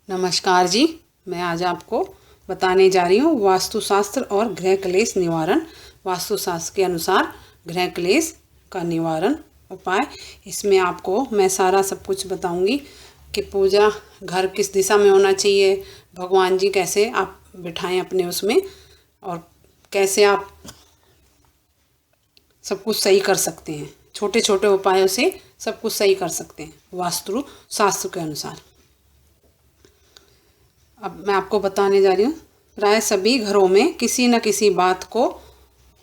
नमस्कार जी। मैं आज आपको बताने जा रही हूँ वास्तुशास्त्र और गृह क्लेश निवारण। वास्तुशास्त्र के अनुसार गृह क्लेश का निवारण उपाय, इसमें आपको मैं सारा सब कुछ बताऊंगी कि पूजा घर किस दिशा में होना चाहिए, भगवान जी कैसे आप बिठाएं अपने उसमें, और कैसे आप सब कुछ सही कर सकते हैं। छोटे छोटे उपायों से सब कुछ सही कर सकते हैं वास्तु शास्त्र के अनुसार। अब मैं आपको बताने जा रही हूँ। प्राय सभी घरों में किसी न किसी बात को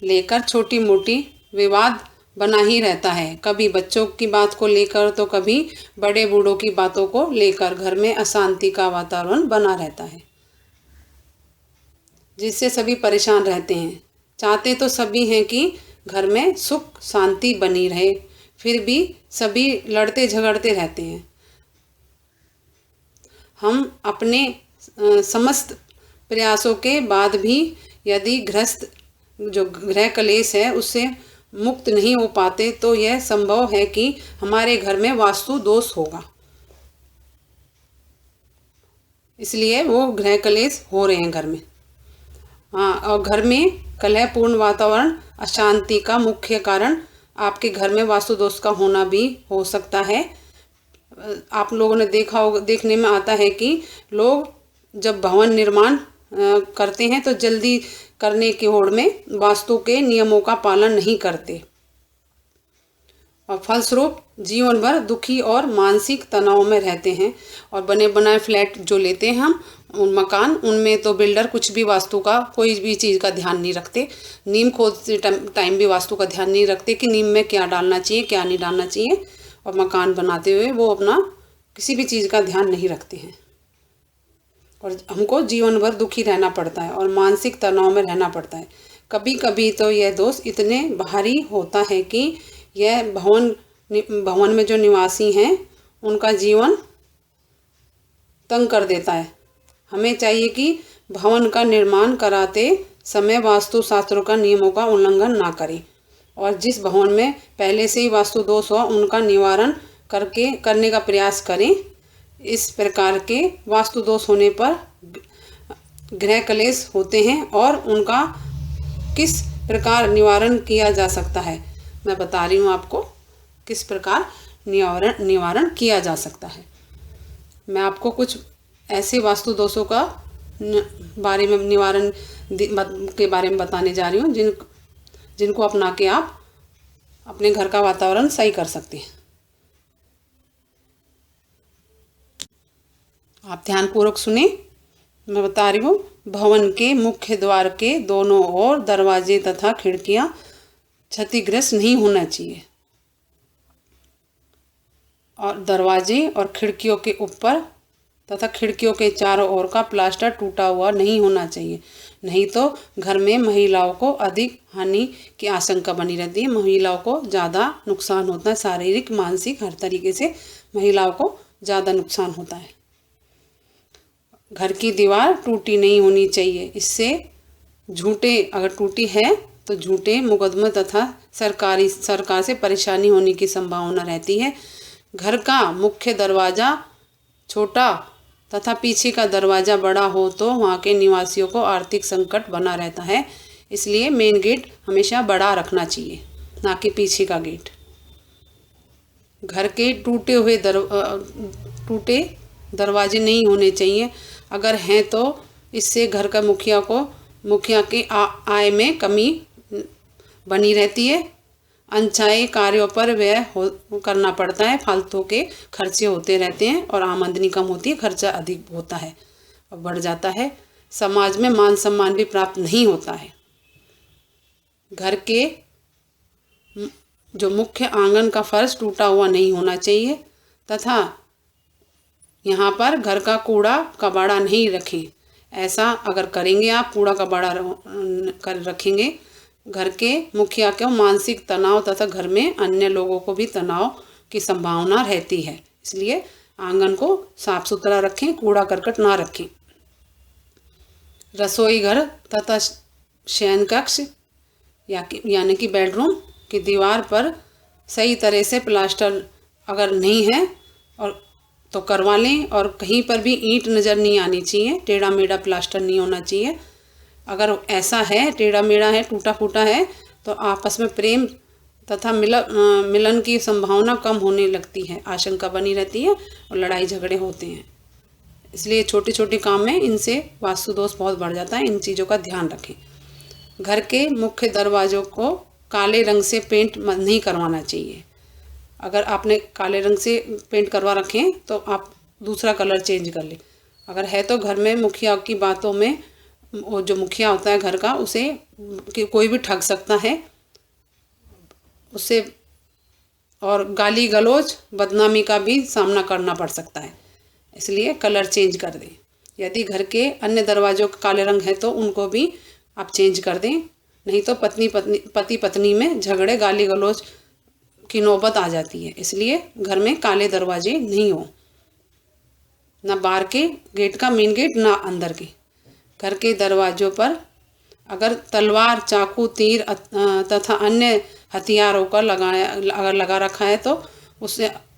लेकर छोटी मोटी विवाद बना ही रहता है। कभी बच्चों की बात को लेकर तो कभी बड़े बूढ़ों की बातों को लेकर घर में अशांति का वातावरण बना रहता है, जिससे सभी परेशान रहते हैं। चाहते तो सभी हैं कि घर में सुख शांति बनी रहे, फिर भी सभी लड़ते झगड़ते रहते हैं। हम अपने समस्त प्रयासों के बाद भी यदि जो गृह क्लेश है उससे मुक्त नहीं हो पाते, तो यह संभव है कि हमारे घर में वास्तु दोष होगा, इसलिए वो गृह क्लेश हो रहे हैं घर में। हाँ, और घर में कलहपूर्ण वातावरण अशांति का मुख्य कारण आपके घर में वास्तु दोष का होना भी हो सकता है। आप लोगों ने देखा होगा, देखने में आता है कि लोग जब भवन निर्माण करते हैं तो जल्दी करने की होड़ में वास्तु के नियमों का पालन नहीं करते, और फलस्वरूप जीवन भर दुखी और मानसिक तनाव में रहते हैं। और बने बनाए फ्लैट जो लेते हैं हम, उन मकान, उनमें तो बिल्डर कुछ भी वास्तु का कोई भी चीज़ का ध्यान नहीं रखते। नीम खोदते टाइम भी वास्तु का ध्यान नहीं रखते कि नीम में क्या डालना चाहिए क्या नहीं डालना चाहिए, और मकान बनाते हुए वो अपना किसी भी चीज़ का ध्यान नहीं रखते हैं, और हमको जीवन भर दुखी रहना पड़ता है और मानसिक तनाव में रहना पड़ता है। कभी कभी तो यह दोष इतने भारी होता है कि यह भवन में जो निवासी हैं उनका जीवन तंग कर देता है। हमें चाहिए कि भवन का निर्माण कराते समय वास्तु शास्त्रों का नियमों का उल्लंघन ना करें, और जिस भवन में पहले से ही वास्तु दोष हो उनका निवारण करने का प्रयास करें। इस प्रकार के वास्तु दोष होने पर गृह क्लेश होते हैं, और उनका किस प्रकार निवारण किया जा सकता है मैं बता रही हूँ आपको, किस प्रकार निवारण किया जा सकता है। मैं आपको कुछ ऐसे वास्तु दोषों का बारे में निवारण के बारे में बताने जा रही हूँ जिनको अपना के आप अपने घर का वातावरण सही कर सकते हैं। आप ध्यानपूर्वक सुने, मैं बता रही हूँ। भवन के मुख्य द्वार के दोनों ओर दरवाजे तथा खिड़कियां क्षतिग्रस्त नहीं होना चाहिए, और दरवाजे और खिड़कियों के ऊपर तथा खिड़कियों के चारों ओर का प्लास्टर टूटा हुआ नहीं होना चाहिए, नहीं तो घर में महिलाओं को अधिक हानि की आशंका बनी रहती है। महिलाओं को ज़्यादा नुकसान होता है, शारीरिक मानसिक हर तरीके से महिलाओं को ज़्यादा नुकसान होता है। घर की दीवार टूटी नहीं होनी चाहिए, इससे अगर टूटी है तो झूठे मुकदमे तथा सरकार से परेशानी होने की संभावना रहती है। घर का मुख्य दरवाज़ा छोटा तथा पीछे का दरवाज़ा बड़ा हो तो वहाँ के निवासियों को आर्थिक संकट बना रहता है, इसलिए मेन गेट हमेशा बड़ा रखना चाहिए, ना कि पीछे का गेट। घर के टूटे दरवाजे नहीं होने चाहिए, अगर हैं तो इससे घर का मुखिया के आय में कमी बनी रहती है। अनचाहे कार्यों पर व्यय करना पड़ता है, फालतू के खर्चे होते रहते हैं, और आमदनी कम होती है, खर्चा अधिक होता है और बढ़ जाता है। समाज में मान सम्मान भी प्राप्त नहीं होता है। घर के जो मुख्य आंगन का फर्श टूटा हुआ नहीं होना चाहिए, तथा यहाँ पर घर का कूड़ा कबाड़ा नहीं रखें। ऐसा अगर करेंगे आप, कूड़ा कबाड़ा रखेंगे, घर के मुखिया को मानसिक तनाव तथा घर में अन्य लोगों को भी तनाव की संभावना रहती है, इसलिए आंगन को साफ सुथरा रखें, कूड़ा करकट ना रखें। रसोई घर तथा शयन कक्ष यानी कि बेडरूम की दीवार पर सही तरह से प्लास्टर अगर नहीं है और तो करवा लें। और कहीं पर भी ईंट नज़र नहीं आनी चाहिए, टेढ़ा मेढ़ा प्लास्टर नहीं होना चाहिए। अगर ऐसा है, टेढ़ा मेढ़ा है, टूटा फूटा है, तो आपस में प्रेम तथा मिलन की संभावना कम होने लगती है, आशंका बनी रहती है और लड़ाई झगड़े होते हैं। इसलिए छोटे छोटे काम में इनसे वास्तु दोष बहुत बढ़ जाता है। इन चीज़ों का ध्यान रखें। घर के मुख्य दरवाज़ों को काले रंग से पेंट नहीं करवाना चाहिए। अगर आपने काले रंग से पेंट करवा रखें तो आप दूसरा कलर चेंज कर लें। अगर है तो घर में मुखिया की बातों में, वो जो मुखिया होता है घर का, उसे कोई भी ठग सकता है उससे, और गाली गलौज बदनामी का भी सामना करना पड़ सकता है। इसलिए कलर चेंज कर दें। यदि घर के अन्य दरवाज़ों का काले रंग है तो उनको भी आप चेंज कर दें, नहीं तो पति पत्नी में झगड़े गाली गलौज की नौबत आ जाती है। इसलिए घर में काले दरवाजे नहीं हो, ना बाहर के गेट का मेन गेट, ना अंदर के। घर के दरवाजों पर अगर तलवार, चाकू, तीर तथा अन्य हथियारों का अगर लगा रखा है तो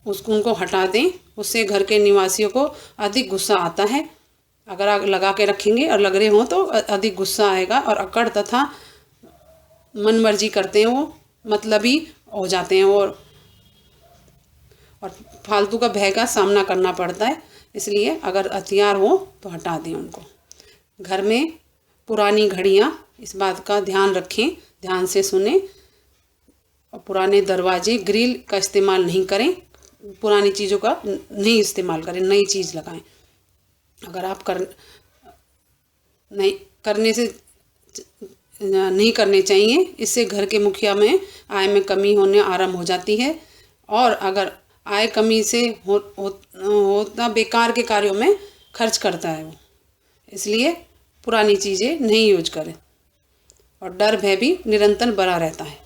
उनको हटा दें। उससे घर के निवासियों को अधिक गुस्सा आता है। अगर आप लगा के रखेंगे और लग रहे हों तो अधिक गुस्सा आएगा और अकड़ तथा मनमर्जी करते हैं, वो मतलबी हो जाते हैं और फालतू का भय का सामना करना पड़ता है। इसलिए अगर हथियार हो तो हटा दें उनको। घर में पुरानी घड़ियाँ, इस बात का ध्यान रखें, ध्यान से सुने। और पुराने दरवाजे, ग्रिल का इस्तेमाल नहीं करें। पुरानी चीज़ों का नहीं इस्तेमाल करें, नई चीज़ लगाएं। अगर आप नहीं करने चाहिए, इससे घर के मुखिया में आय में कमी होने आरंभ हो जाती है। और अगर आय कमी से होता बेकार के कार्यों में खर्च करता है वो। इसलिए पुरानी चीज़ें नहीं यूज करें। और डर भय भी निरंतर बना रहता है।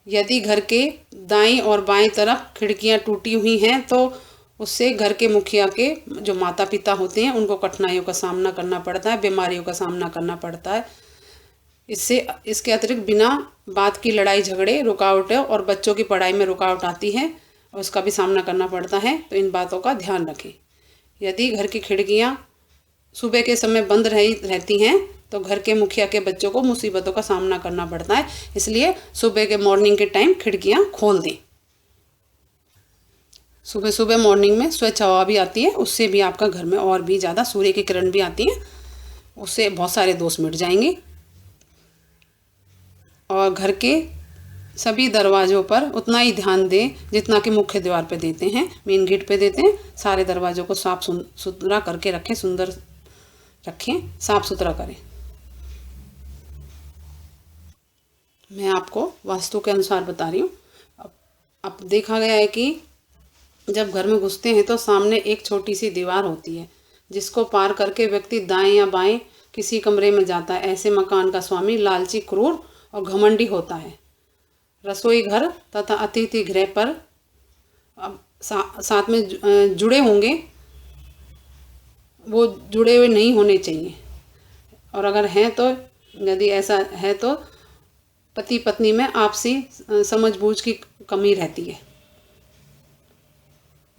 यदि घर के दाईं और बाएं तरफ खिड़कियां टूटी हुई हैं तो उससे घर के मुखिया के जो माता पिता होते हैं उनको कठिनाइयों का सामना करना पड़ता है, बीमारियों का सामना करना पड़ता है। इसके अतिरिक्त बिना बात की लड़ाई झगड़े, रुकावटें और बच्चों की पढ़ाई में रुकावट आती है और उसका भी सामना करना पड़ता है। तो इन बातों का ध्यान रखें। यदि घर की खिड़कियां सुबह के समय बंद रहती हैं तो घर के मुखिया के बच्चों को मुसीबतों का सामना करना पड़ता है। इसलिए सुबह के मॉर्निंग के टाइम खिड़कियां खोल दें। सुबह सुबह मॉर्निंग में स्वच्छ हवा भी आती है, उससे भी आपका घर में और भी ज़्यादा सूर्य की किरण भी आती है, उससे बहुत सारे दोष मिट जाएंगे। और घर के सभी दरवाज़ों पर उतना ही ध्यान दें जितना कि मुख्य द्वार पे देते हैं, मेन गेट पे देते हैं। सारे दरवाज़ों को साफ सुथरा करके रखें, सुंदर रखें, साफ सुथरा करें। मैं आपको वास्तु के अनुसार बता रही हूँ। अब देखा गया है कि जब घर में घुसते हैं तो सामने एक छोटी सी दीवार होती है जिसको पार करके व्यक्ति दाएं या बाएं किसी कमरे में जाता है। ऐसे मकान का स्वामी लालची, क्रूर और घमंडी होता है। रसोई घर तथा अतिथि गृह पर साथ में जुड़े होंगे, वो जुड़े हुए नहीं होने चाहिए। और अगर हैं तो, यदि ऐसा है तो पति पत्नी में आपसी समझबूझ की कमी रहती है।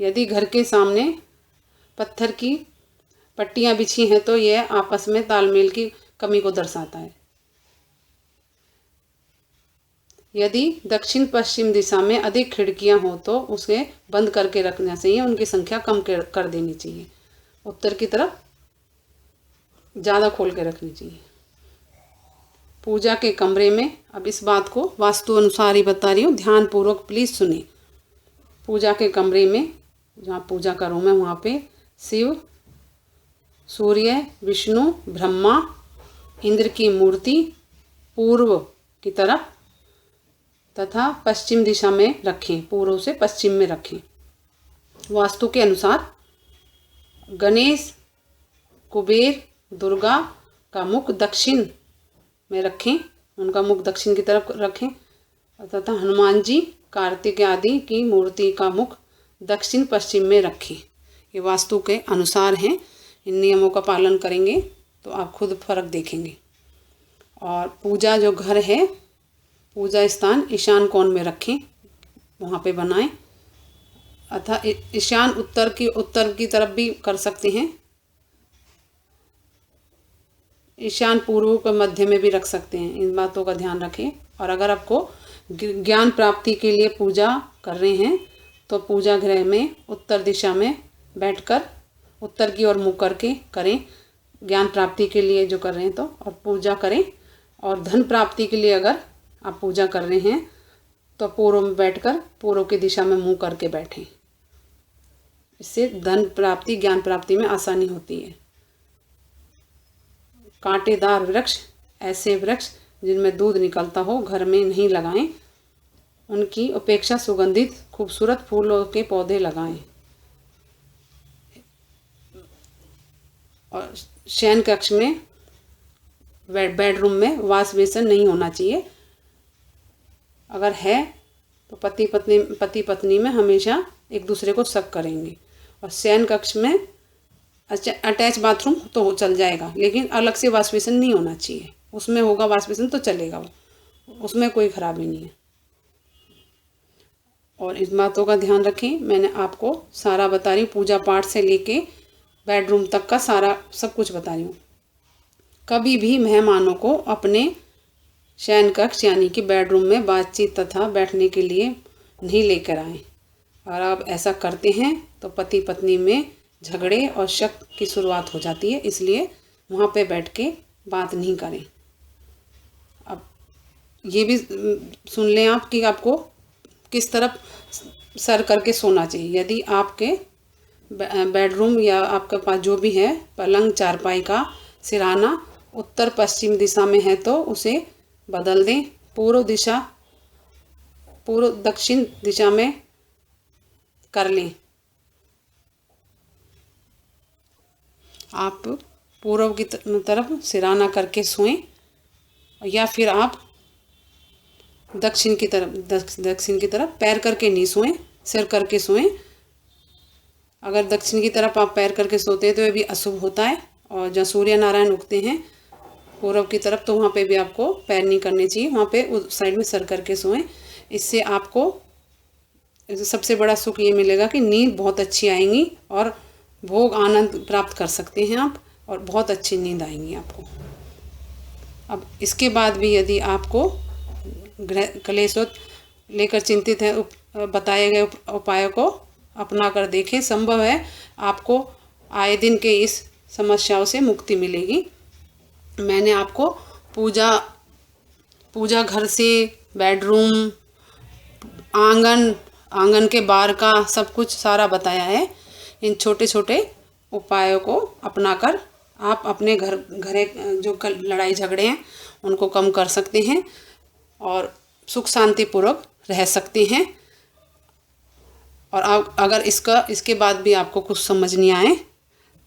यदि घर के सामने पत्थर की पट्टियां बिछी हैं तो यह आपस में तालमेल की कमी को दर्शाता है। यदि दक्षिण पश्चिम दिशा में अधिक खिड़कियां हो तो उसे बंद करके रखना चाहिए, उनकी संख्या कम कर देनी चाहिए। उत्तर की तरफ ज़्यादा खोल के रखनी चाहिए। पूजा के कमरे में, अब इस बात को वास्तु अनुसार ही बता रही हूँ, ध्यानपूर्वक प्लीज़ सुनिए। पूजा के कमरे में जहाँ पूजा का रूम है वहाँ पे शिव, सूर्य, विष्णु, ब्रह्मा, इंद्र की मूर्ति पूर्व की तरफ तथा पश्चिम दिशा में रखें, पूर्व से पश्चिम में रखें। वास्तु के अनुसार गणेश, कुबेर, दुर्गा का मुख दक्षिण में रखें, उनका मुख दक्षिण की तरफ रखें तथा हनुमान जी, कार्तिक आदि की मूर्ति का मुख दक्षिण पश्चिम में रखें। ये वास्तु के अनुसार हैं। इन नियमों का पालन करेंगे तो आप खुद फर्क देखेंगे। और पूजा जो घर है, पूजा स्थान ईशान कोण में रखें, वहाँ पे बनाएं। अतः ईशान उत्तर की तरफ भी कर सकते हैं, ईशान पूर्व को मध्य में भी रख सकते हैं। इन बातों का ध्यान रखें। और अगर आपको ज्ञान प्राप्ति के लिए पूजा कर रहे हैं तो पूजा गृह में उत्तर दिशा में बैठकर उत्तर की ओर मुँह करके करें, ज्ञान प्राप्ति के लिए जो कर रहे हैं तो, और पूजा करें। और धन प्राप्ति के लिए अगर आप पूजा कर रहे हैं तो पूर्व में बैठकर पूर्व की दिशा में मुँह करके बैठें। इससे धन प्राप्ति, ज्ञान प्राप्ति में आसानी होती है। कांटेदार वृक्ष, ऐसे वृक्ष जिनमें दूध निकलता हो, घर में नहीं लगाएं। उनकी अपेक्षा सुगंधित खूबसूरत फूलों के पौधे लगाएं। और शयन कक्ष में, बेडरूम में वाश बेसिन नहीं होना चाहिए। अगर है तो पति पत्नी में हमेशा एक दूसरे को शक करेंगे। और शयन कक्ष में अटैच बाथरूम तो चल जाएगा, लेकिन अलग से वाश बेसिन नहीं होना चाहिए। उसमें होगा वाश बेसिन तो चलेगा, वो उसमें कोई खराबी नहीं है। और इस बातों का ध्यान रखें। मैंने आपको सारा बता रही हूँ, पूजा पाठ से लेके बेडरूम तक का सारा सब कुछ बता रही हूँ। कभी भी मेहमानों को अपने शयन कक्ष यानी कि बेडरूम में बातचीत तथा बैठने के लिए नहीं लेकर आएं। और आप ऐसा करते हैं तो पति पत्नी में झगड़े और शक की शुरुआत हो जाती है, इसलिए वहाँ पे बैठ के बात नहीं करें। अब ये भी सुन लें आप कि आपको किस तरफ सर करके सोना चाहिए। यदि आपके बेडरूम या आपके पास जो भी है पलंग चारपाई का सिरहाना उत्तर पश्चिम दिशा में है तो उसे बदल दें। पूर्व दक्षिण दिशा में कर लें। आप पूर्व की तरफ सिरहाना करके सोएं, या फिर आप दक्षिण की तरफ पैर करके नहीं सोएं, सिर करके सोएं। अगर दक्षिण की तरफ आप पैर करके सोते हैं तो ये भी अशुभ होता है। और जहाँ सूर्य नारायण उगते हैं पूर्व की तरफ, तो वहाँ पे भी आपको पैर नहीं करने चाहिए, वहाँ पे उस साइड में सर करके सोएं। इससे आपको सबसे बड़ा सुख ये मिलेगा कि नींद बहुत अच्छी आएंगी और भोग आनंद प्राप्त कर सकते हैं आप, और बहुत अच्छी नींद आएंगी आपको। अब इसके बाद भी यदि आपको गृह कलेशों लेकर चिंतित है, बताए गए उपायों को अपना कर देखें। संभव है आपको आए दिन के इस समस्याओं से मुक्ति मिलेगी। मैंने आपको पूजा घर से बेडरूम, आंगन के बाहर का सब कुछ सारा बताया है। इन छोटे छोटे उपायों को अपनाकर आप अपने घर जो लड़ाई झगड़े हैं उनको कम कर सकते हैं और सुख शांतिपूर्वक रह सकते हैं। और अगर इसके बाद भी आपको कुछ समझ नहीं आए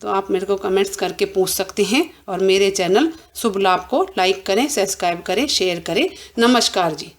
तो आप मेरे को कमेंट्स करके पूछ सकते हैं। और मेरे चैनल शुभ लाभ को लाइक करें, सब्सक्राइब करें, शेयर करें। नमस्कार जी।